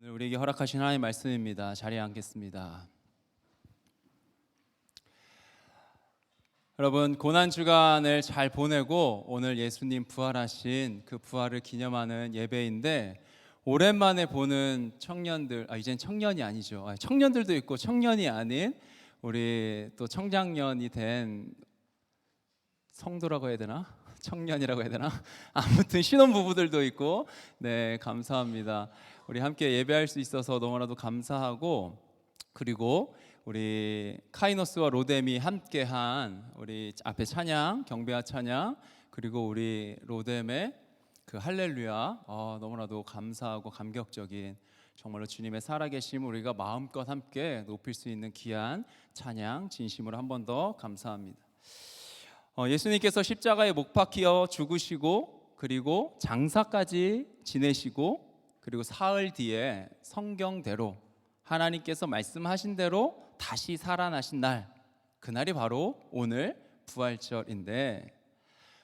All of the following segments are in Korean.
오늘 우리에게 허락하신 하나님의 말씀입니다. 자리에 앉겠습니다. 여러분, 고난 주간을 잘 보내고 오늘 예수님 부활하신 그 부활을 기념하는 예배인데, 오랜만에 보는 청년들, 이젠 청년이 아니죠. 청년들도 있고 청년이 아닌 우리 또 청장년이 된 성도라고 해야 되나? 청년이라고 해야 되나? 아무튼 신혼부부들도 있고, 네, 감사합니다. 우리 함께 예배할 수 있어서 너무나도 감사하고, 그리고 우리 카이노스와 로뎀이 함께한 우리 앞에 찬양, 경배와 찬양, 그리고 우리 로뎀의 그 할렐루야, 너무나도 감사하고 감격적인, 정말로 주님의 살아계심 우리가 마음껏 함께 높일 수 있는 귀한 찬양, 진심으로 한 번 더 감사합니다. 예수님께서 십자가에 못 박혀 죽으시고, 그리고 장사까지 지내시고, 그리고 사흘 뒤에 성경대로 하나님께서 말씀하신 대로 다시 살아나신 날, 그날이 바로 오늘 부활절인데,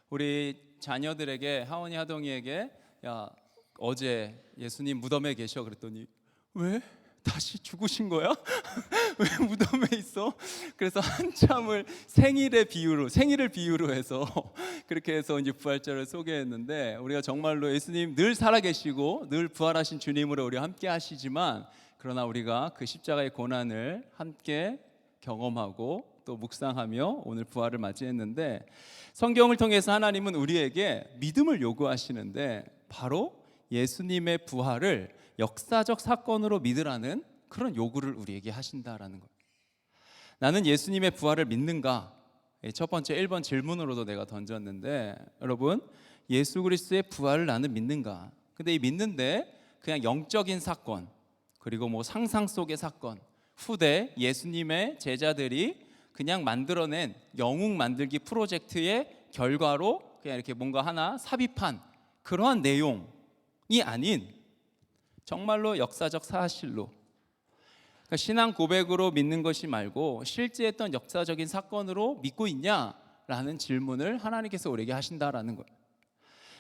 우리 자녀들에게, 하원이 하동이에게 야, 어제 예수님 무덤에 계셔 그랬더니, 왜? 다시 죽으신 거야? 왜 무덤에 있어? 그래서 한참을 생일을 비유로 해서 그렇게 해서 이제 부활절을 소개했는데, 우리가 정말로 예수님 늘 살아계시고 늘 부활하신 주님으로 우리 함께 하시지만, 그러나 우리가 그 십자가의 고난을 함께 경험하고 또 묵상하며 오늘 부활을 맞이했는데, 성경을 통해서 하나님은 우리에게 믿음을 요구하시는데, 바로 예수님의 부활을 역사적 사건으로 믿으라는 그런 요구를 우리에게 하신다라는 거예요. 나는 예수님의 부활을 믿는가? 첫 번째 1번 질문으로도 내가 던졌는데, 여러분, 예수 그리스도의 부활을 나는 믿는가? 근데 이 믿는데 그냥 영적인 사건, 그리고 뭐 상상 속의 사건, 후대 예수님의 제자들이 그냥 만들어낸 영웅 만들기 프로젝트의 결과로 그냥 이렇게 뭔가 하나 삽입한 그러한 내용이 아닌, 정말로 역사적 사실로, 그러니까 신앙 고백으로 믿는 것이 말고 실제 했던 역사적인 사건으로 믿고 있냐라는 질문을 하나님께서 우리에게 하신다라는 거예요.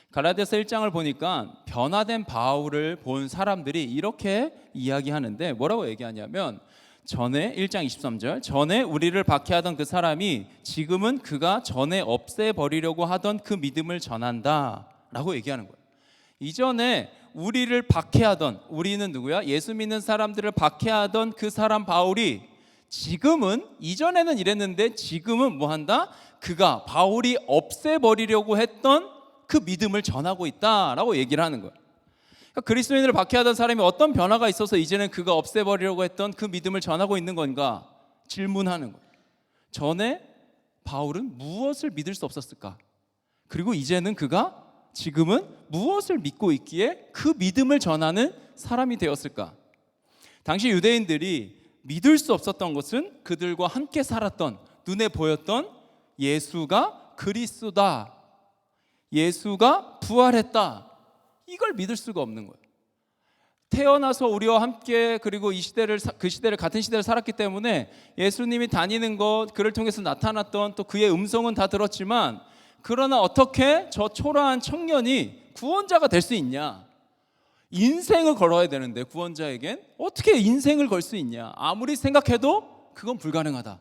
갈라디아서 1장을 보니까 변화된 바울을 본 사람들이 이렇게 이야기하는데, 뭐라고 얘기하냐면, 전에 1장 23절, 전에 우리를 박해하던 그 사람이 지금은 그가 전에 없애버리려고 하던 그 믿음을 전한다 라고 얘기하는 거예요. 이전에 우리를 박해하던, 우리는 누구야? 예수 믿는 사람들을 박해하던 그 사람 바울이 지금은, 이전에는 이랬는데 지금은 뭐 한다? 그가, 바울이 없애버리려고 했던 그 믿음을 전하고 있다라고 얘기를 하는 거예요. 그러니까 그리스도인을 박해하던 사람이 어떤 변화가 있어서 이제는 그가 없애버리려고 했던 그 믿음을 전하고 있는 건가? 질문하는 거예요. 전에 바울은 무엇을 믿을 수 없었을까? 그리고 이제는 그가 지금은 무엇을 믿고 있기에 그 믿음을 전하는 사람이 되었을까? 당시 유대인들이 믿을 수 없었던 것은 그들과 함께 살았던, 눈에 보였던 예수가 그리스도다, 예수가 부활했다, 이걸 믿을 수가 없는 거예요. 태어나서 우리와 함께, 그리고 이 시대를, 그 시대를, 같은 시대를 살았기 때문에 예수님이 다니는 것, 그를 통해서 나타났던 또 그의 음성은 다 들었지만, 그러나 어떻게 저 초라한 청년이 구원자가 될 수 있냐? 인생을 걸어야 되는데 구원자에겐 어떻게 인생을 걸 수 있냐? 아무리 생각해도 그건 불가능하다.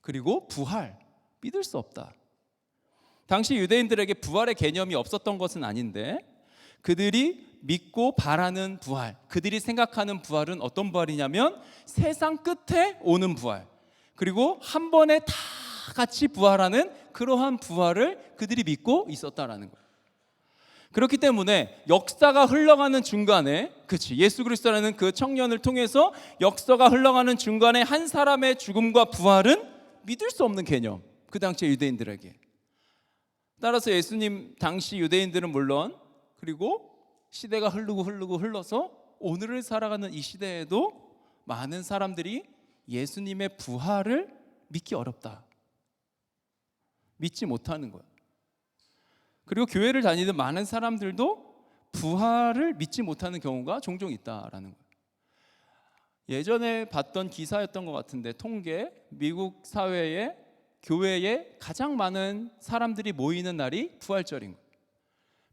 그리고 부활, 믿을 수 없다. 당시 유대인들에게 부활의 개념이 없었던 것은 아닌데, 그들이 믿고 바라는 부활, 그들이 생각하는 부활은 어떤 부활이냐면 세상 끝에 오는 부활, 그리고 한 번에 다 같이 부활하는 그러한 부활을 그들이 믿고 있었다라는 거예요. 그렇기 때문에 역사가 흘러가는 중간에, 예수 그리스도라는 그 청년을 통해서 역사가 흘러가는 중간에 한 사람의 죽음과 부활은 믿을 수 없는 개념, 그 당시의 유대인들에게. 따라서 예수님 당시 유대인들은 물론, 그리고 시대가 흘러서 오늘을 살아가는 이 시대에도 많은 사람들이 예수님의 부활을 믿기 어렵다, 믿지 못하는 거야. 그리고 교회를 다니는 많은 사람들도 부활을 믿지 못하는 경우가 종종 있다라는 거예요. 예전에 봤던 기사였던 것 같은데, 통계, 미국 사회에, 교회에 가장 많은 사람들이 모이는 날이 부활절인 거예요.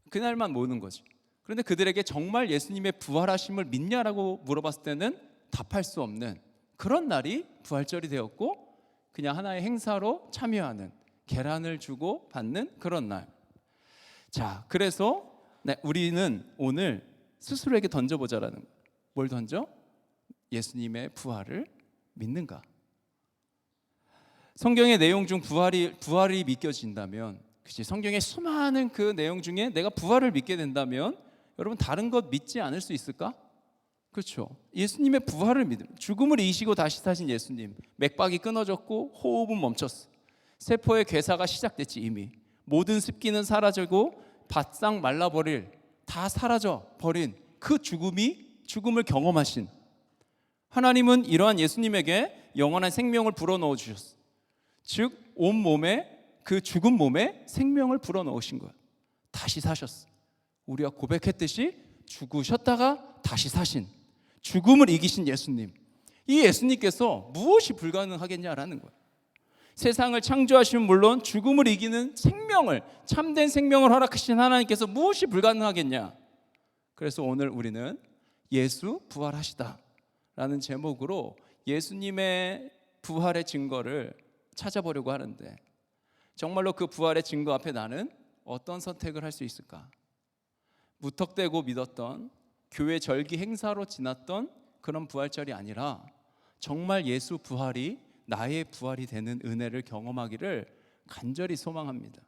그날만 모는 거지. 그런데 그들에게 정말 예수님의 부활하심을 믿냐라고 물어봤을 때는 답할 수 없는 그런 날이 부활절이 되었고, 그냥 하나의 행사로 참여하는, 계란을 주고 받는 그런 날. 자, 그래서 우리는 오늘 스스로에게 던져보자라는 거예요. 뭘 던져? 예수님의 부활을 믿는가? 성경의 내용 중 부활이 믿겨진다면, 그치? 성경의 수많은 그 내용 중에 내가 부활을 믿게 된다면 여러분 다른 것 믿지 않을 수 있을까? 그렇죠. 예수님의 부활을 믿음, 죽음을 이기시고 다시 사신 예수님, 맥박이 끊어졌고 호흡은 멈췄어. 세포의 괴사가 시작됐지. 이미 모든 습기는 사라지고 바싹 말라버릴, 다 사라져 버린 그 죽음을 경험하신 하나님은 이러한 예수님에게 영원한 생명을 불어넣어 주셨어. 즉 온 몸에, 그 죽은 몸에 생명을 불어넣으신 거야. 다시 사셨어. 우리가 고백했듯이 죽으셨다가 다시 사신, 죽음을 이기신 예수님, 이 예수님께서 무엇이 불가능하겠냐라는 거예요. 세상을 창조하시면 물론 죽음을 이기는 생명을, 참된 생명을 허락하신 하나님께서 무엇이 불가능하겠냐. 그래서 오늘 우리는 예수 부활하시다 라는 제목으로 예수님의 부활의 증거를 찾아보려고 하는데, 정말로 그 부활의 증거 앞에 나는 어떤 선택을 할 수 있을까? 무턱대고 믿었던 교회 절기 행사로 지났던 그런 부활절이 아니라 정말 예수 부활이 나의 부활이 되는 은혜를 경험하기를 간절히 소망합니다.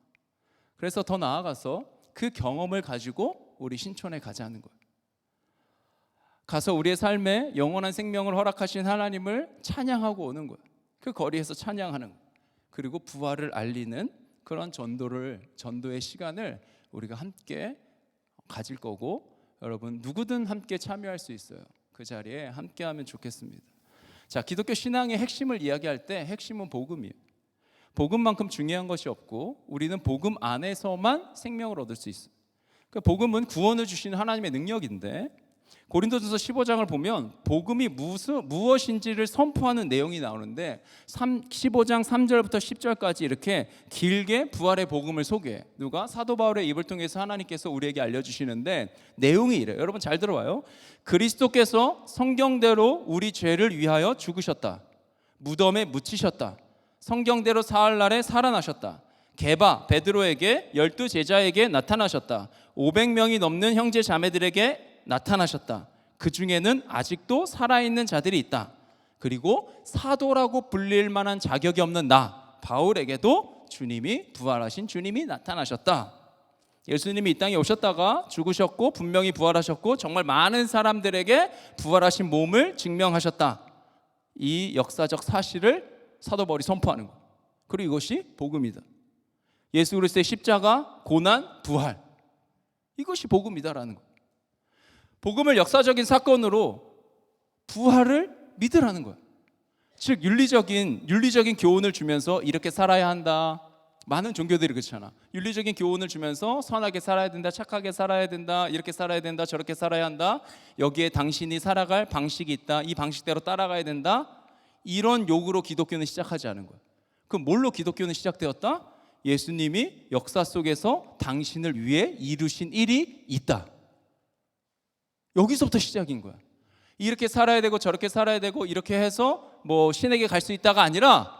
그래서 더 나아가서 그 경험을 가지고 우리 신촌에 가자는 거예요. 가서 우리의 삶에 영원한 생명을 허락하신 하나님을 찬양하고 오는 거예요. 그 거리에서 찬양하는 거예요. 그리고 부활을 알리는 그런 전도의 시간을 우리가 함께 가질 거고, 여러분 누구든 함께 참여할 수 있어요. 그 자리에 함께하면 좋겠습니다. 자, 기독교 신앙의 핵심을 이야기할 때 핵심은 복음이에요. 복음만큼 중요한 것이 없고 우리는 복음 안에서만 생명을 얻을 수 있어요. 그 복음은 구원을 주시는 하나님의 능력인데, 고린도전서 15장을 보면 복음이 무엇인지를 선포하는 내용이 나오는데 15장 3절부터 10절까지 이렇게 길게 부활의 복음을 소개해. 누가? 사도 바울의 입을 통해서 하나님께서 우리에게 알려주시는데 내용이 이래요. 여러분 잘 들어봐요. 그리스도께서 성경대로 우리 죄를 위하여 죽으셨다. 무덤에 묻히셨다. 성경대로 사흘날에 살아나셨다. 게바 베드로에게 12제자에게 나타나셨다. 500명이 넘는 형제 자매들에게 나타나셨다. 그 중에는 아직도 살아있는 자들이 있다. 그리고 사도라고 불릴 만한 자격이 없는 나 바울에게도 부활하신 주님이 나타나셨다. 예수님이 이 땅에 오셨다가 죽으셨고 분명히 부활하셨고 정말 많은 사람들에게 부활하신 몸을 증명하셨다. 이 역사적 사실을 사도 바울이 선포하는 거예요. 그리고 이것이 복음이다. 예수 그리스도의 십자가, 고난, 부활, 이것이 복음이다라는 거예요. 복음을 역사적인 사건으로 부활을 믿으라는 거예요. 즉 윤리적인 교훈을 주면서 이렇게 살아야 한다. 많은 종교들이 그렇잖아. 윤리적인 교훈을 주면서 선하게 살아야 된다, 착하게 살아야 된다, 이렇게 살아야 된다, 저렇게 살아야 한다. 여기에 당신이 살아갈 방식이 있다. 이 방식대로 따라가야 된다. 이런 요구로 기독교는 시작하지 않은 거예요. 그럼 뭘로 기독교는 시작되었다? 예수님이 역사 속에서 당신을 위해 이루신 일이 있다. 여기서부터 시작인 거야. 이렇게 살아야 되고 저렇게 살아야 되고 이렇게 해서 뭐 신에게 갈 수 있다가 아니라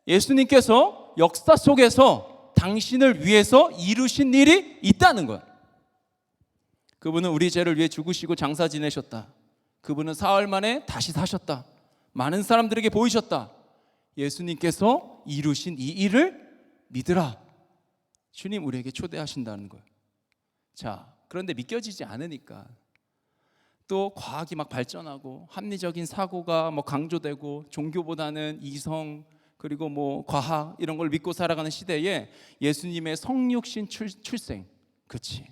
예수님께서 역사 속에서 당신을 위해서 이루신 일이 있다는 거야. 그분은 우리 죄를 위해 죽으시고 장사 지내셨다. 그분은 사흘 만에 다시 사셨다. 많은 사람들에게 보이셨다. 예수님께서 이루신 이 일을 믿으라. 주님 우리에게 초대하신다는 거예요. 자, 그런데 믿겨지지 않으니까 또 과학이 막 발전하고 합리적인 사고가 뭐 강조되고 종교보다는 이성 그리고 뭐 과학 이런 걸 믿고 살아가는 시대에 예수님의 성육신 출생, 그치?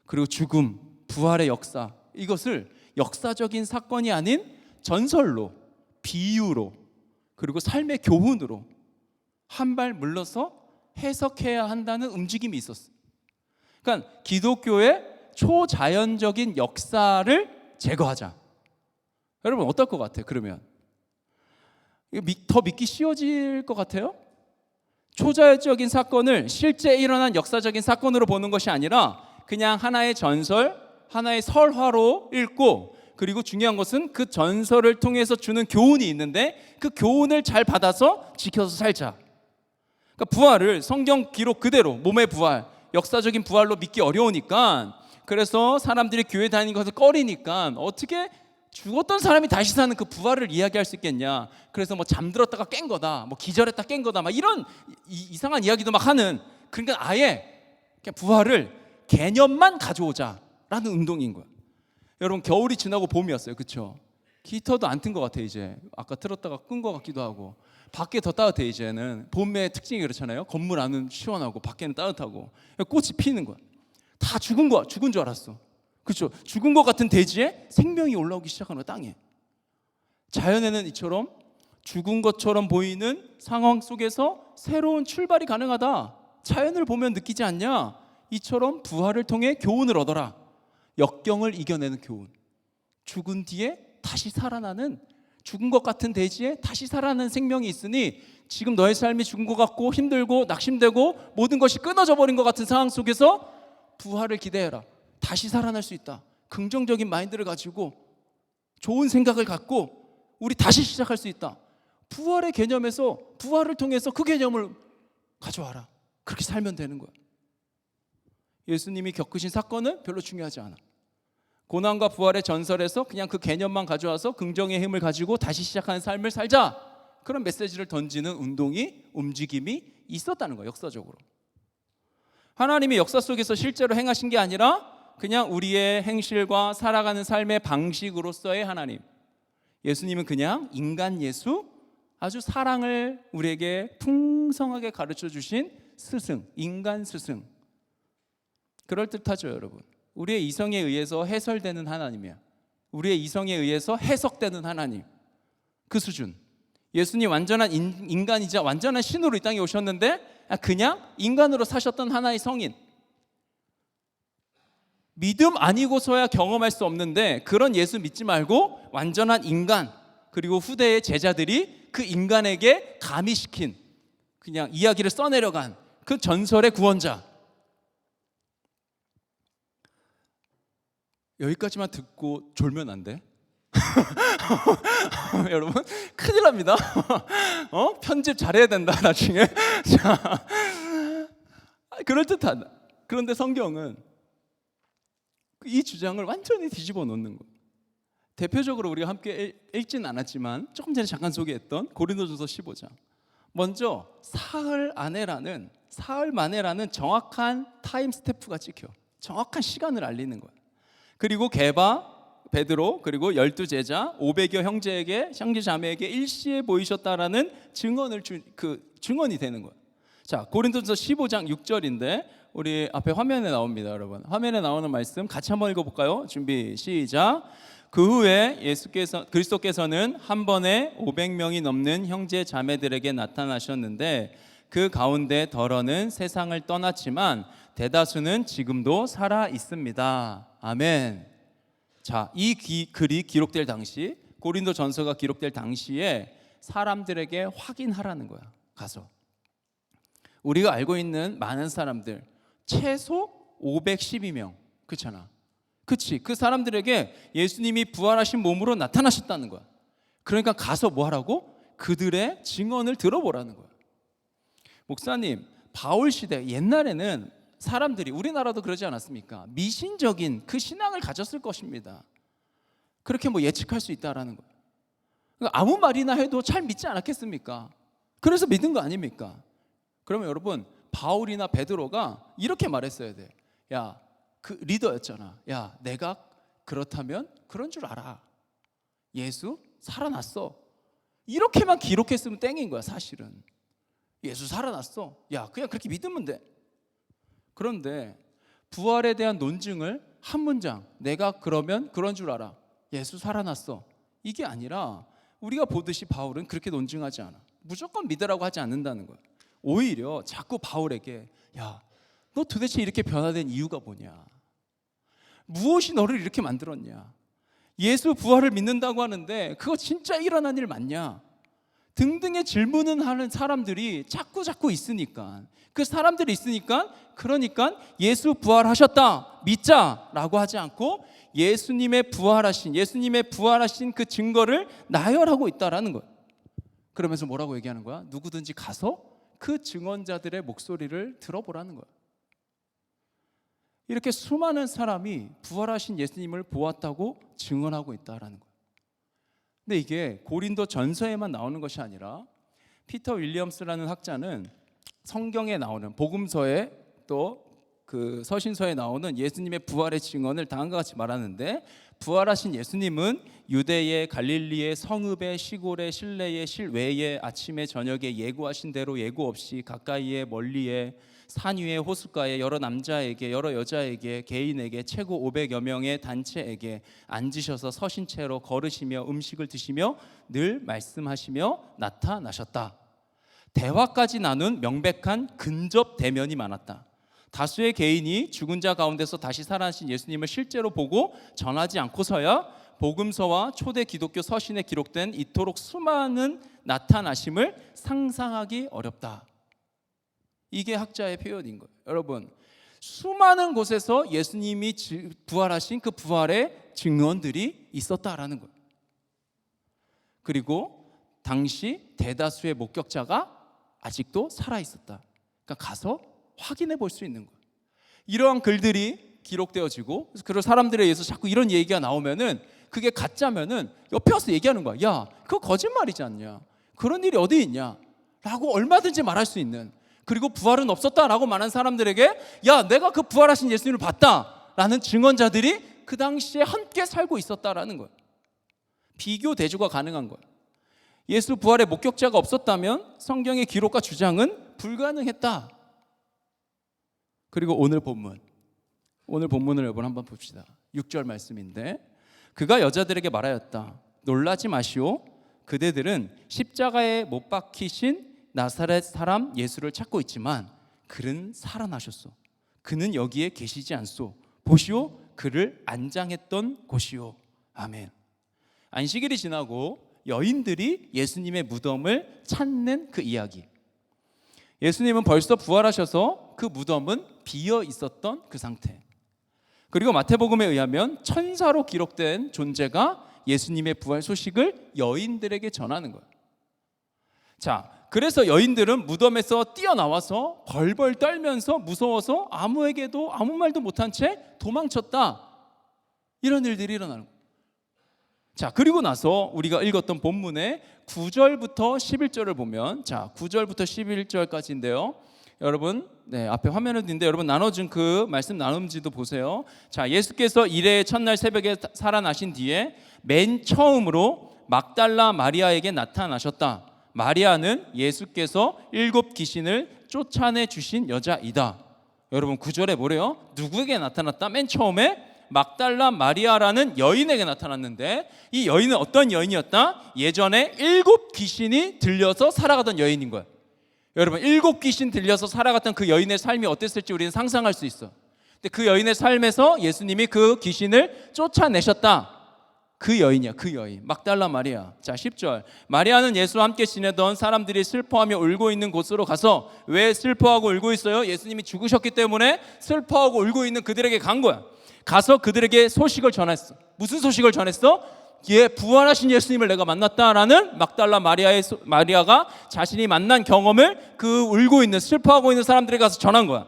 그리고 죽음, 부활의 역사, 이것을 역사적인 사건이 아닌 전설로, 비유로, 그리고 삶의 교훈으로 한 발 물러서 해석해야 한다는 움직임이 있었어. 그러니까 기독교의 초자연적인 역사를 제거하자. 여러분 어떨 것 같아요? 그러면 더 믿기 쉬워질 것 같아요? 초자연적인 사건을 실제 일어난 역사적인 사건으로 보는 것이 아니라 그냥 하나의 전설, 하나의 설화로 읽고, 그리고 중요한 것은 그 전설을 통해서 주는 교훈이 있는데 그 교훈을 잘 받아서 지켜서 살자. 그러니까 부활을 성경 기록 그대로 몸의 부활, 역사적인 부활로 믿기 어려우니까, 그래서 사람들이 교회 다니는 것을 꺼리니까 어떻게 죽었던 사람이 다시 사는 그 부활을 이야기할 수 있겠냐. 그래서 뭐 잠들었다가 깬 거다, 뭐 기절했다 깬 거다, 막 이런 이상한 이야기도 막 하는. 그러니까 아예 그냥 부활을 개념만 가져오자라는 운동인 거야. 여러분, 겨울이 지나고 봄이었어요, 그렇죠? 히터도 안 튼 것 같아. 이제 아까 틀었다가 끈 것 같기도 하고. 밖에 더 따뜻해. 이제는 봄의 특징이 그렇잖아요. 건물 안은 시원하고 밖에는 따뜻하고. 꽃이 피는 거야. 다 죽은 거야. 죽은 줄 알았어, 그렇죠? 죽은 것 같은 대지에 생명이 올라오기 시작하는 거야, 땅에. 자연에는 이처럼 죽은 것처럼 보이는 상황 속에서 새로운 출발이 가능하다. 자연을 보면 느끼지 않냐? 이처럼 부활을 통해 교훈을 얻어라. 역경을 이겨내는 교훈. 죽은 뒤에 다시 살아나는, 죽은 것 같은 대지에 다시 살아나는 생명이 있으니 지금 너의 삶이 죽은 것 같고 힘들고 낙심되고 모든 것이 끊어져 버린 것 같은 상황 속에서 부활을 기대해라. 다시 살아날 수 있다. 긍정적인 마인드를 가지고 좋은 생각을 갖고 우리 다시 시작할 수 있다. 부활의 개념에서, 부활을 통해서 그 개념을 가져와라. 그렇게 살면 되는 거야. 예수님이 겪으신 사건은 별로 중요하지 않아. 고난과 부활의 전설에서 그냥 그 개념만 가져와서 긍정의 힘을 가지고 다시 시작하는 삶을 살자. 그런 메시지를 던지는 운동이, 움직임이 있었다는 거예요, 역사적으로. 하나님이 역사 속에서 실제로 행하신 게 아니라 그냥 우리의 행실과 살아가는 삶의 방식으로서의 하나님. 예수님은 그냥 인간 예수, 아주 사랑을 우리에게 풍성하게 가르쳐 주신 스승, 인간 스승. 그럴듯하죠, 여러분. 우리의 이성에 의해서 해설되는 하나님이야. 우리의 이성에 의해서 해석되는 하나님. 그 수준. 예수님 완전한 인간이자 완전한 신으로 이 땅에 오셨는데 그냥 인간으로 사셨던 하나의 성인. 믿음 아니고서야 경험할 수 없는데 그런 예수 믿지 말고 완전한 인간, 그리고 후대의 제자들이 그 인간에게 가미시킨, 그냥 이야기를 써내려간 그 전설의 구원자. 여기까지만 듣고 졸면 안 돼? 여러분, 큰일 납니다. 편집 잘해야 된다, 나중에. 자, 그럴듯하다. 그런데 성경은 이 주장을 완전히 뒤집어 놓는 거예요. 대표적으로 우리가 함께 읽지는 않았지만 조금 전에 잠깐 소개했던 고린도전서 15장. 먼저 사흘 만에라는 정확한 타임 스태프가 찍혀. 정확한 시간을 알리는 거예요. 그리고 게바, 베드로, 그리고 12제자 500여 형제 자매에게 일시에 보이셨다라는 증언이 되는 거예요. 자, 고린도전서 15장 6절인데 우리 앞에 화면에 나옵니다, 여러분. 화면에 나오는 말씀 같이 한번 읽어볼까요? 준비, 시작. 그 후에 그리스도께서는 한 번에 500명이 넘는 형제 자매들에게 나타나셨는데 그 가운데 덜어는 세상을 떠났지만 대다수는 지금도 살아 있습니다. 아멘. 자, 이 글이 기록될 당시, 고린도 전서가 기록될 당시에 사람들에게 확인하라는 거야. 가서 우리가 알고 있는 많은 사람들 최소 512명, 그렇잖아. 그치? 그 사람들에게 예수님이 부활하신 몸으로 나타나셨다는 거야. 그러니까 가서 뭐 하라고? 그들의 증언을 들어보라는 거야. 목사님, 바울 시대 옛날에는 사람들이, 우리나라도 그러지 않았습니까? 미신적인 그 신앙을 가졌을 것입니다. 그렇게 뭐 예측할 수 있다라는 거예요. 그러니까 아무 말이나 해도 잘 믿지 않았겠습니까? 그래서 믿은 거 아닙니까? 그러면 여러분, 바울이나 베드로가 이렇게 말했어야 돼. 야, 그 리더였잖아. 야, 내가 그렇다면 그런 줄 알아. 예수 살아났어. 이렇게만 기록했으면 땡인 거야, 사실은. 예수 살아났어. 야, 그냥 그렇게 믿으면 돼. 그런데 부활에 대한 논증을 한 문장, 내가 그러면 그런 줄 알아. 예수 살아났어. 이게 아니라 우리가 보듯이 바울은 그렇게 논증하지 않아. 무조건 믿으라고 하지 않는다는 거야. 오히려 자꾸 바울에게, 야, 너 도대체 이렇게 변화된 이유가 뭐냐? 무엇이 너를 이렇게 만들었냐? 예수 부활을 믿는다고 하는데 그거 진짜 일어난 일 맞냐? 등등의 질문을 하는 사람들이 자꾸 있으니까, 그 사람들이 있으니까, 그러니까 예수 부활하셨다 믿자라고 하지 않고 예수님의 부활하신 그 증거를 나열하고 있다라는 거예요. 그러면서 뭐라고 얘기하는 거야? 누구든지 가서 그 증언자들의 목소리를 들어보라는 거예요. 이렇게 수많은 사람이 부활하신 예수님을 보았다고 증언하고 있다라는 거예요. 근데 이게 고린도 전서에만 나오는 것이 아니라 피터 윌리엄스라는 학자는 성경에 나오는 복음서에 또 그 서신서에 나오는 예수님의 부활의 증언을 다음과 같이 말하는데, 부활하신 예수님은 유대의 갈릴리의 성읍의 시골의 실내의 실외의 아침에 저녁에 예고하신 대로 예고 없이 가까이에 멀리에 산 위에 호숫가에 여러 남자에게 여러 여자에게 개인에게 최고 500여 명의 단체에게 앉으셔서 서신 채로 걸으시며 음식을 드시며 늘 말씀하시며 나타나셨다. 대화까지 나눈 명백한 근접 대면이 많았다. 다수의 개인이 죽은 자 가운데서 다시 살아나신 예수님을 실제로 보고 전하지 않고서야 복음서와 초대 기독교 서신에 기록된 이토록 수많은 나타나심을 상상하기 어렵다. 이게 학자의 표현인 거예요. 여러분, 수많은 곳에서 예수님이 부활하신 그 부활의 증언들이 있었다라는 거예요. 그리고 당시 대다수의 목격자가 아직도 살아있었다. 그러니까 가서 확인해 볼 수 있는 거예요. 이러한 글들이 기록되어지고, 그래서 그런 사람들에 의해서 자꾸 이런 얘기가 나오면은 그게 가짜면은 옆에 와서 얘기하는 거야. 야, 그거 거짓말이지 않냐? 그런 일이 어디 있냐? 라고 얼마든지 말할 수 있는, 그리고 부활은 없었다라고 말한 사람들에게 야, 내가 그 부활하신 예수님을 봤다라는 증언자들이 그 당시에 함께 살고 있었다라는 거예요. 비교 대조가 가능한 거예요. 예수 부활의 목격자가 없었다면 성경의 기록과 주장은 불가능했다. 그리고 오늘 본문을 여러분 한번 봅시다. 6절 말씀인데, 그가 여자들에게 말하였다. 놀라지 마시오. 그대들은 십자가에 못 박히신 나사렛 사람 예수를 찾고 있지만 그는 살아나셨소. 그는 여기에 계시지 않소. 보시오, 그를 안장했던 곳이오. 아멘. 안식일이 지나고 여인들이 예수님의 무덤을 찾는 그 이야기. 예수님은 벌써 부활하셔서 그 무덤은 비어 있었던 그 상태. 그리고 마태복음에 의하면 천사로 기록된 존재가 예수님의 부활 소식을 여인들에게 전하는 거예요. 자, 그래서 여인들은 무덤에서 뛰어나와서 벌벌 떨면서 무서워서 아무에게도 아무 말도 못한 채 도망쳤다. 이런 일들이 일어나는 거예요. 자, 그리고 나서 우리가 읽었던 본문의 9절부터 11절을 보면, 자, 9절부터 11절까지인데요. 여러분, 앞에 화면에도 있는데 여러분 나눠준 그 말씀 나눔지도 보세요. 자, 예수께서 일해의 첫날 새벽에 살아나신 뒤에 맨 처음으로 막달라 마리아에게 나타나셨다. 마리아는 예수께서 7 귀신을 쫓아내 주신 여자이다. 여러분 9절에 뭐래요? 누구에게 나타났다? 맨 처음에 막달라 마리아라는 여인에게 나타났는데, 이 여인은 어떤 여인이었다? 예전에 7 귀신이 들려서 살아가던 여인인 거예요. 여러분 7 귀신 들려서 살아갔던 그 여인의 삶이 어땠을지 우리는 상상할 수 있어. 근데 그 여인의 삶에서 예수님이 그 귀신을 쫓아내셨다. 그 여인이야, 그 여인, 막달라 마리아. 자, 10절. 마리아는 예수와 함께 지내던 사람들이 슬퍼하며 울고 있는 곳으로 가서, 왜 슬퍼하고 울고 있어요? 예수님이 죽으셨기 때문에 슬퍼하고 울고 있는 그들에게 간 거야. 가서 그들에게 소식을 전했어. 무슨 소식을 전했어? 부활하신 예수님을 내가 만났다라는 막달라 마리아가 자신이 만난 경험을 그 울고 있는, 슬퍼하고 있는 사람들에게 가서 전한 거야.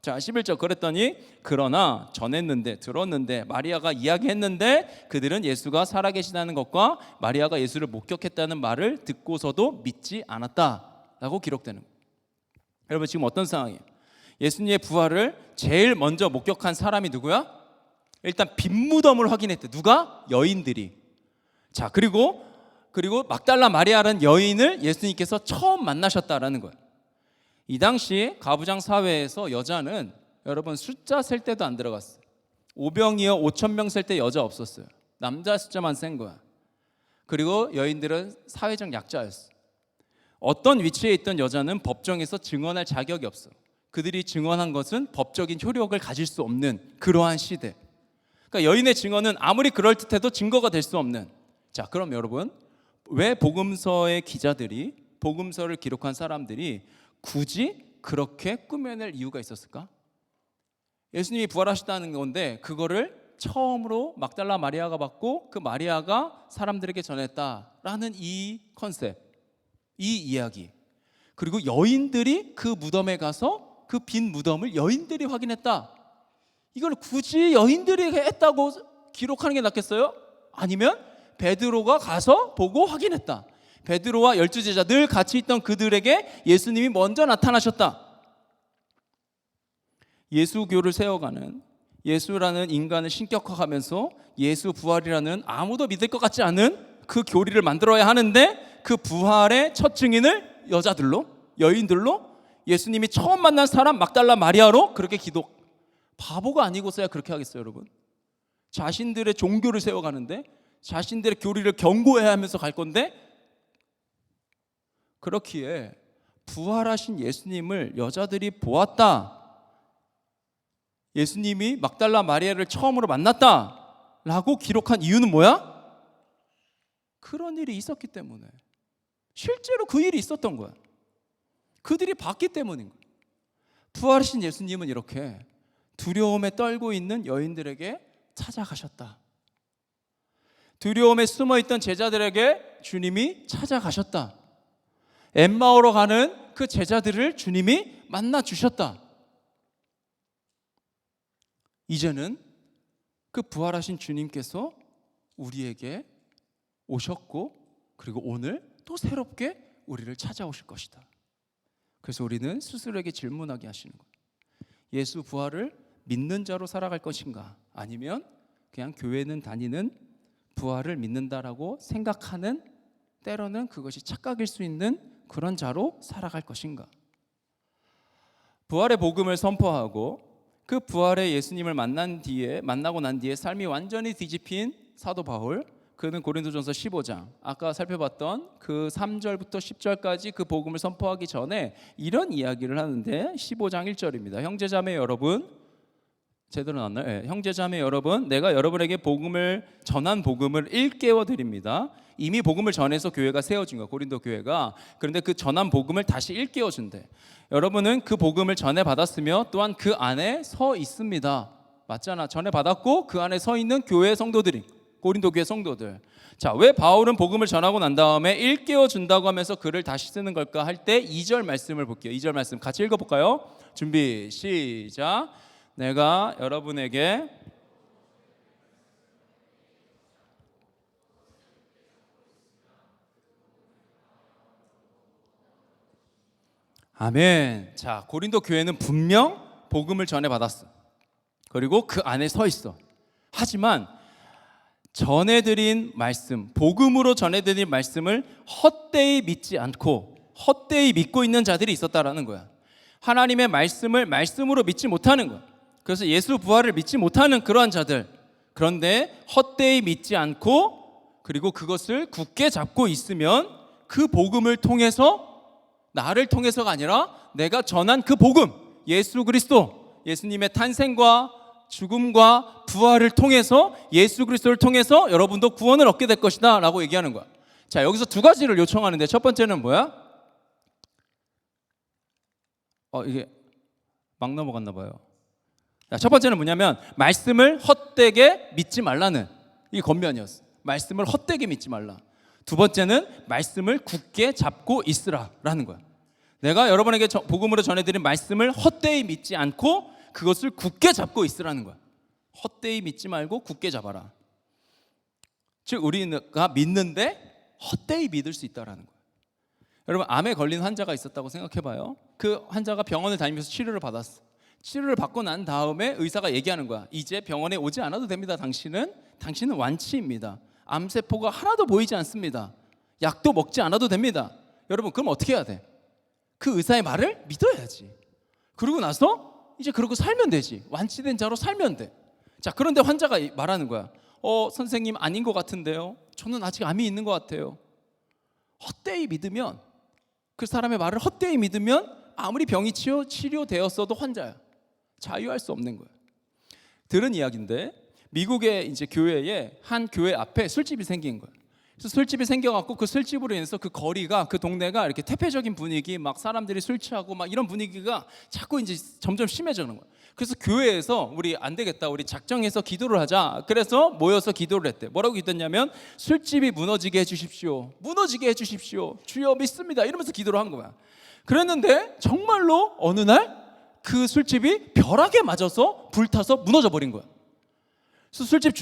자, 11절. 그랬더니 그러나 들었는데 마리아가 이야기했는데 그들은 예수가 살아계시다는 것과 마리아가 예수를 목격했다는 말을 듣고서도 믿지 않았다라고 기록되는 거예요. 여러분 지금 어떤 상황이에요? 예수님의 부활을 제일 먼저 목격한 사람이 누구야? 일단 빈무덤을 확인했대. 누가? 여인들이. 자, 그리고 막달라 마리아라는 여인을 예수님께서 처음 만나셨다라는 거예요. 이 당시 가부장 사회에서 여자는 여러분 숫자 셀 때도 안 들어갔어요. 오병이어 5,000명 셀 때 여자 없었어요. 남자 숫자만 센 거야. 그리고 여인들은 사회적 약자였어. 어떤 위치에 있던 여자는 법정에서 증언할 자격이 없어. 그들이 증언한 것은 법적인 효력을 가질 수 없는 그러한 시대. 그러니까 여인의 증언은 아무리 그럴듯해도 증거가 될 수 없는. 자, 그럼 여러분 왜 복음서의 기자들이, 복음서를 기록한 사람들이 굳이 그렇게 꾸며낼 이유가 있었을까? 예수님이 부활하셨다는 건데 그거를 처음으로 막달라 마리아가 받고 그 마리아가 사람들에게 전했다라는 이 컨셉, 이 이야기, 그리고 여인들이 그 무덤에 가서 그 빈 무덤을 여인들이 확인했다. 이걸 굳이 여인들이 했다고 기록하는 게 낫겠어요? 아니면 베드로가 가서 보고 확인했다. 베드로와 12제자 늘 같이 있던 그들에게 예수님이 먼저 나타나셨다. 예수교를 세워가는, 예수라는 인간을 신격화하면서 예수 부활이라는 아무도 믿을 것 같지 않은 그 교리를 만들어야 하는데, 그 부활의 첫 증인을 여자들로, 여인들로, 예수님이 처음 만난 사람 막달라 마리아로 그렇게 바보가 아니고서야 그렇게 하겠어요, 여러분? 자신들의 종교를 세워가는데, 자신들의 교리를 경고해야 하면서 갈 건데, 그렇기에 부활하신 예수님을 여자들이 보았다, 예수님이 막달라 마리아를 처음으로 만났다 라고 기록한 이유는 뭐야? 그런 일이 있었기 때문에. 실제로 그 일이 있었던 거야. 그들이 봤기 때문인 거야. 부활하신 예수님은 이렇게 두려움에 떨고 있는 여인들에게 찾아가셨다. 두려움에 숨어있던 제자들에게 주님이 찾아가셨다. 엠마오로 가는 그 제자들을 주님이 만나 주셨다. 이제는 그 부활하신 주님께서 우리에게 오셨고, 그리고 오늘 또 새롭게 우리를 찾아오실 것이다. 그래서 우리는 스스로에게 질문하게 하시는 거예요. 예수 부활을 믿는 자로 살아갈 것인가? 아니면 그냥 교회는 다니는 부활을 믿는다라고 생각하는, 때로는 그것이 착각일 수 있는 그런 자로 살아갈 것인가? 부활의 복음을 선포하고 그 부활의 예수님을 만나고 난 뒤에 삶이 완전히 뒤집힌 사도 바울, 그는 고린도전서 15장, 아까 살펴봤던 그 3절부터 10절까지 그 복음을 선포하기 전에 이런 이야기를 하는데, 15장 1절입니다. 형제자매 여러분, 제대로 나왔나요? 네. 형제자매 여러분, 내가 여러분에게 전한 복음을 일깨워 드립니다. 이미 복음을 전해서 교회가 세워진 거야, 고린도 교회가. 그런데 그 전한 복음을 다시 일깨워 준대. 여러분은 그 복음을 전해 받았으며 또한 그 안에 서 있습니다. 맞잖아. 전해 받았고 그 안에 서 있는 교회 성도들이, 고린도 교회 성도들. 자, 왜 바울은 복음을 전하고 난 다음에 일깨워 준다고 하면서 글을 다시 쓰는 걸까 할 때 2절 말씀을 볼게요. 2절 말씀 같이 읽어볼까요? 준비 시작. 내가 여러분에게 아멘. 자, 고린도 교회는 분명 복음을 전해 받았어. 그리고 그 안에 서 있어. 하지만 전해드린 말씀, 복음으로 전해드린 말씀을 헛되이 믿지 않고 헛되이 믿고 있는 자들이 있었다라는 거야. 하나님의 말씀을 말씀으로 믿지 못하는 거야. 그래서 예수 부활을 믿지 못하는 그러한 자들. 그런데 헛되이 믿지 않고 그리고 그것을 굳게 잡고 있으면 그 복음을 통해서, 나를 통해서가 아니라 내가 전한 그 복음, 예수 그리스도, 예수님의 탄생과 죽음과 부활을 통해서, 예수 그리스도를 통해서 여러분도 구원을 얻게 될 것이다 라고 얘기하는 거야. 자, 여기서 두 가지를 요청하는데, 첫 번째는 뭐야? 이게 막 넘어갔나 봐요. 자, 첫 번째는 뭐냐면 말씀을 헛되게 믿지 말라는 이 권면이었어. 말씀을 헛되게 믿지 말라. 두 번째는 말씀을 굳게 잡고 있으라라는 거야. 내가 여러분에게 복음으로 전해드린 말씀을 헛되이 믿지 않고 그것을 굳게 잡고 있으라는 거야. 헛되이 믿지 말고 굳게 잡아라. 즉 우리가 믿는데 헛되이 믿을 수 있다라는 거야. 여러분, 암에 걸린 환자가 있었다고 생각해봐요. 그 환자가 병원을 다니면서 치료를 받았어. 치료를 받고 난 다음에 의사가 얘기하는 거야. 이제 병원에 오지 않아도 됩니다. 당신은 완치입니다. 암세포가 하나도 보이지 않습니다. 약도 먹지 않아도 됩니다. 여러분, 그럼 어떻게 해야 돼? 그 의사의 말을 믿어야지. 그러고 나서 이제 그러고 살면 되지. 완치된 자로 살면 돼. 자, 그런데 환자가 말하는 거야. 선생님, 아닌 것 같은데요. 저는 아직 암이 있는 것 같아요. 헛되이 믿으면, 그 사람의 말을 헛되이 믿으면 아무리 병이 치료되었어도 환자야. 자유할 수 없는 거야. 들은 이야기인데, 미국의 이제 교회에 한 교회 앞에 술집이 생긴 거야. 그래서 술집이 생겨갖고 그 술집으로 인해서 그 거리가, 그 동네가 이렇게 퇴폐적인 분위기, 막 사람들이 술 취하고 막 이런 분위기가 자꾸 이제 점점 심해지는 거야. 그래서 교회에서 우리 안 되겠다, 우리 작정해서 기도를 하자. 그래서 모여서 기도를 했대. 뭐라고 기도했냐면 술집이 무너지게 해주십시오, 무너지게 해주십시오, 주여 믿습니다, 이러면서 기도를 한 거야. 그랬는데 정말로 어느 날 그 술집이 벼락에 맞아서 불타서 무너져 버린 거야. 그래서 술집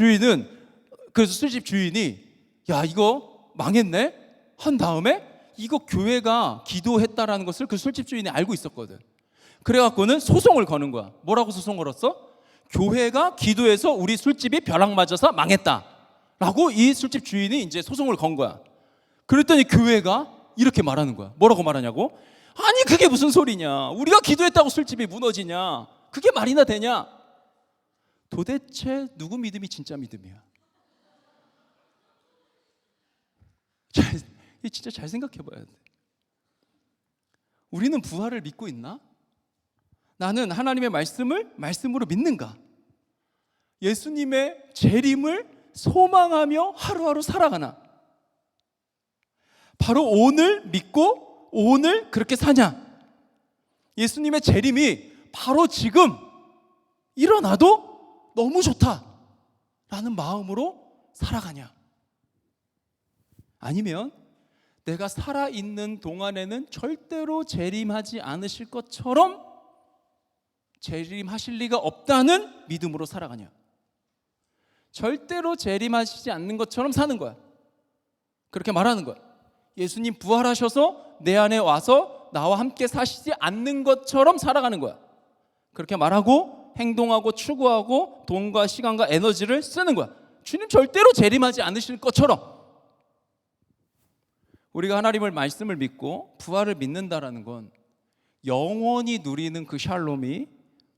주인이 야, 이거 망했네 한 다음에 이거 교회가 기도했다라는 것을 그 술집 주인이 알고 있었거든. 그래갖고는 소송을 거는 거야. 뭐라고 소송 걸었어? 교회가 기도해서 우리 술집이 벼락 맞아서 망했다 라고 이 술집 주인이 이제 소송을 건 거야. 그랬더니 교회가 이렇게 말하는 거야. 뭐라고 말하냐고? 아니 그게 무슨 소리냐, 우리가 기도했다고 술집이 무너지냐, 그게 말이나 되냐. 도대체 누구 믿음이 진짜 믿음이야? 진짜 잘 생각해 봐야 돼. 우리는 부활을 믿고 있나? 나는 하나님의 말씀을 말씀으로 믿는가? 예수님의 재림을 소망하며 하루하루 살아가나? 바로 오늘 믿고 오늘 그렇게 사냐? 예수님의 재림이 바로 지금 일어나도 너무 좋다라는 마음으로 살아가냐? 아니면 내가 살아있는 동안에는 절대로 재림하지 않으실 것처럼 재림하실 리가 없다는 믿음으로 살아가냐? 절대로 재림하시지 않는 것처럼 사는 거야. 그렇게 말하는 거야. 예수님 부활하셔서 내 안에 와서 나와 함께 사시지 않는 것처럼 살아가는 거야. 그렇게 말하고 행동하고 추구하고 돈과 시간과 에너지를 쓰는 거야. 주님 절대로 재림하지 않으실 것처럼. 우리가 하나님의 말씀을 믿고 부활을 믿는다라는 건 영원히 누리는 그 샬롬이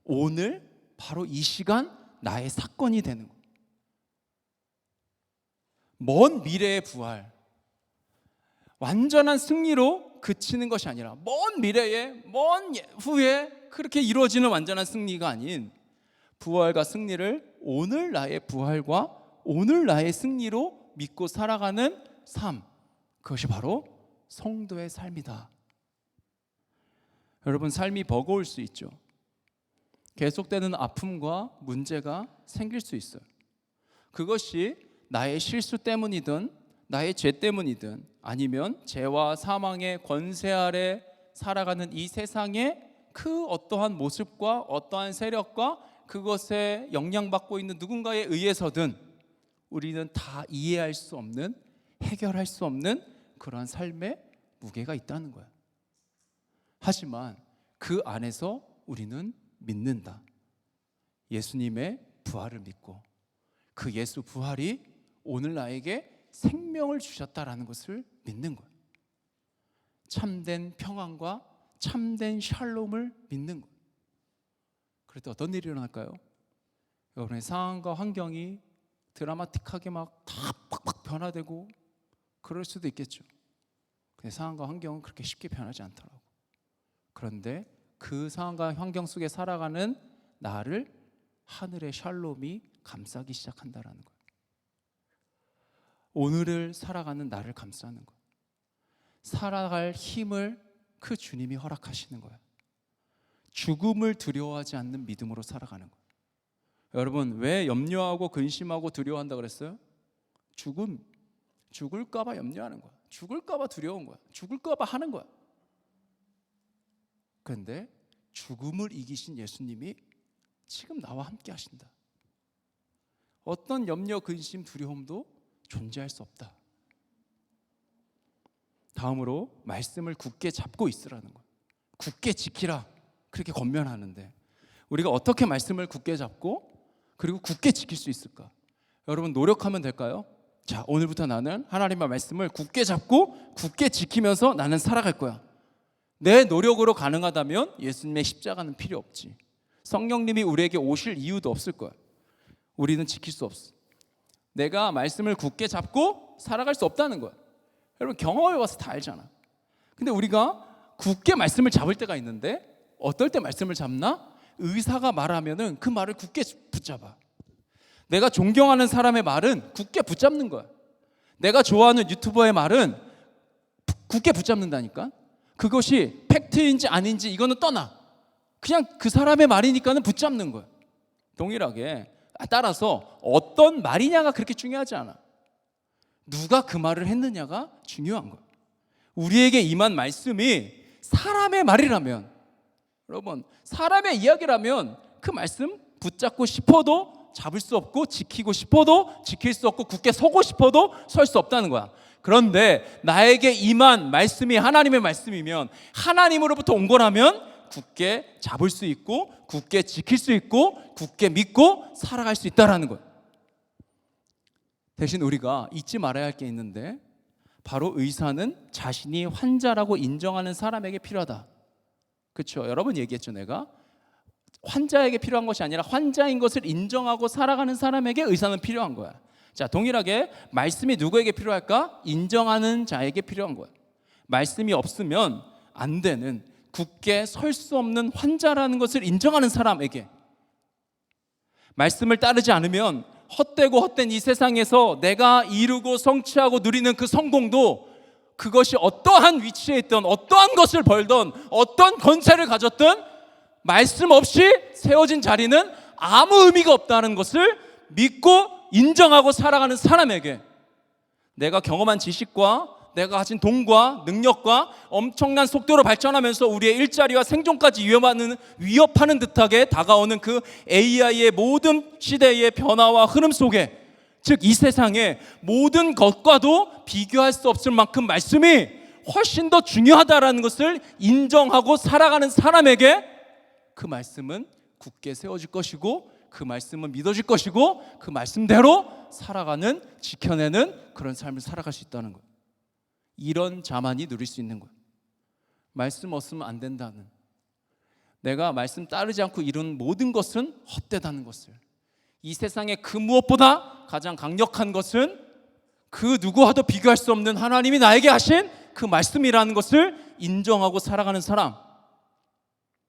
오늘 바로 이 시간 나의 사건이 되는 거예요. 먼 미래의 부활, 완전한 승리로 그치는 것이 아니라 먼 미래에, 먼 후에 그렇게 이루어지는 완전한 승리가 아닌 부활과 승리를 오늘 나의 부활과 오늘 나의 승리로 믿고 살아가는 삶, 그것이 바로 성도의 삶이다. 여러분, 삶이 버거울 수 있죠. 계속되는 아픔과 문제가 생길 수 있어요. 그것이 나의 실수 때문이든 나의 죄 때문이든 아니면 죄와 사망의 권세 아래 살아가는 이 세상의 그 어떠한 모습과 어떠한 세력과 그것에 영향받고 있는 누군가에 의해서든 우리는 다 이해할 수 없는, 해결할 수 없는 그러한 삶의 무게가 있다는 거야. 하지만 그 안에서 우리는 믿는다. 예수님의 부활을 믿고 그 예수 부활이 오늘 나에게 생명을 주셨다라는 것을 믿는 거예요. 참된 평안과 참된 샬롬을 믿는 거예요. 그럴 때 어떤 일이 일어날까요? 여러분의 상황과 환경이 드라마틱하게 막 다 팍팍 변화되고 그럴 수도 있겠죠. 근데 상황과 환경은 그렇게 쉽게 변하지 않더라고. 그런데 그 상황과 환경 속에 살아가는 나를 하늘의 샬롬이 감싸기 시작한다라는 거예요. 오늘을 살아가는 나를 감싸는 거예요. 살아갈 힘을 그 주님이 허락하시는 거예요. 죽음을 두려워하지 않는 믿음으로 살아가는 거예요. 여러분, 왜 염려하고 근심하고 두려워한다 그랬어요? 죽을까 봐 염려하는 거야. 죽을까 봐 두려운 거야. 죽을까 봐 하는 거야. 그런데 죽음을 이기신 예수님이 지금 나와 함께 하신다. 어떤 염려, 근심, 두려움도 존재할 수 없다. 다음으로 말씀을 굳게 잡고 있으라는 거예요. 굳게 지키라, 그렇게 권면하는데 우리가 어떻게 말씀을 굳게 잡고 그리고 굳게 지킬 수 있을까? 여러분, 노력하면 될까요? 자, 오늘부터 나는 하나님의 말씀을 굳게 잡고 굳게 지키면서 나는 살아갈 거야. 내 노력으로 가능하다면 예수님의 십자가는 필요 없지. 성령님이 우리에게 오실 이유도 없을 거야. 우리는 지킬 수 없어. 내가 말씀을 굳게 잡고 살아갈 수 없다는 거야. 여러분, 경험해 봐서 다 알잖아. 근데 우리가 굳게 말씀을 잡을 때가 있는데 어떨 때 말씀을 잡나? 의사가 말하면은 그 말을 굳게 붙잡아. 내가 존경하는 사람의 말은 굳게 붙잡는 거야. 내가 좋아하는 유튜버의 말은 굳게 붙잡는다니까. 그것이 팩트인지 아닌지 이거는 떠나. 그냥 그 사람의 말이니까는 붙잡는 거야. 동일하게 따라서 어떤 말이냐가 그렇게 중요하지 않아. 누가 그 말을 했느냐가 중요한 거야. 우리에게 임한 말씀이 사람의 말이라면, 여러분, 사람의 이야기라면 그 말씀 붙잡고 싶어도 잡을 수 없고, 지키고 싶어도 지킬 수 없고, 굳게 서고 싶어도 설 수 없다는 거야. 그런데 나에게 임한 말씀이 하나님의 말씀이면, 하나님으로부터 온 거라면 굳게 잡을 수 있고, 굳게 지킬 수 있고, 굳게 믿고 살아갈 수 있다라는 거예요. 대신 우리가 잊지 말아야 할 게 있는데, 바로 의사는 자신이 환자라고 인정하는 사람에게 필요하다. 그렇죠? 여러 번 얘기했죠. 내가 환자에게 필요한 것이 아니라 환자인 것을 인정하고 살아가는 사람에게 의사는 필요한 거야. 자, 동일하게 말씀이 누구에게 필요할까? 인정하는 자에게 필요한 거야. 말씀이 없으면 안 되는, 굳게 설 수 없는 환자라는 것을 인정하는 사람에게, 말씀을 따르지 않으면 헛되고 헛된 이 세상에서 내가 이루고 성취하고 누리는 그 성공도, 그것이 어떠한 위치에 있던, 어떠한 것을 벌던, 어떤 권세를 가졌든 말씀 없이 세워진 자리는 아무 의미가 없다는 것을 믿고 인정하고 살아가는 사람에게, 내가 경험한 지식과 내가 가진 돈과 능력과 엄청난 속도로 발전하면서 우리의 일자리와 생존까지 위협하는 듯하게 다가오는 그 AI의 모든 시대의 변화와 흐름 속에, 즉 이 세상의 모든 것과도 비교할 수 없을 만큼 말씀이 훨씬 더 중요하다라는 것을 인정하고 살아가는 사람에게 그 말씀은 굳게 세워질 것이고, 그 말씀은 믿어질 것이고, 그 말씀대로 살아가는, 지켜내는 그런 삶을 살아갈 수 있다는 거예요. 이런 자만이 누릴 수 있는 거예요. 말씀 없으면 안 된다는, 내가 말씀 따르지 않고 이룬 모든 것은 헛되다는 것을, 이 세상의 그 무엇보다 가장 강력한 것은 그 누구와도 비교할 수 없는 하나님이 나에게 하신 그 말씀이라는 것을 인정하고 살아가는 사람,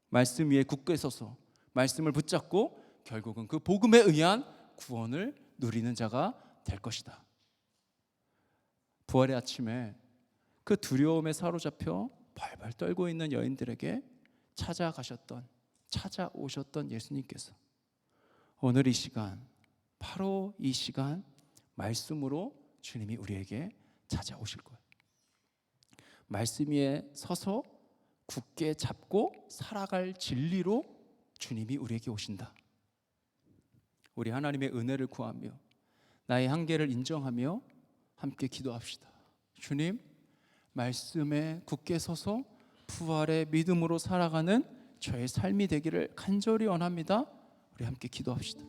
말씀 위에 굳게 서서 말씀을 붙잡고 결국은 그 복음에 의한 구원을 누리는 자가 될 것이다. 부활의 아침에 그 두려움에 사로잡혀 벌벌 떨고 있는 여인들에게 찾아오셨던 예수님께서 오늘 이 시간, 바로 이 시간 말씀으로 주님이 우리에게 찾아오실 거예요. 말씀 위에 서서 굳게 잡고 살아갈 진리로 주님이 우리에게 오신다. 우리 하나님의 은혜를 구하며 나의 한계를 인정하며 함께 기도합시다. 주님, 말씀에 굳게 서서 부활의 믿음으로 살아가는 저의 삶이 되기를 간절히 원합니다. 우리 함께 기도합시다.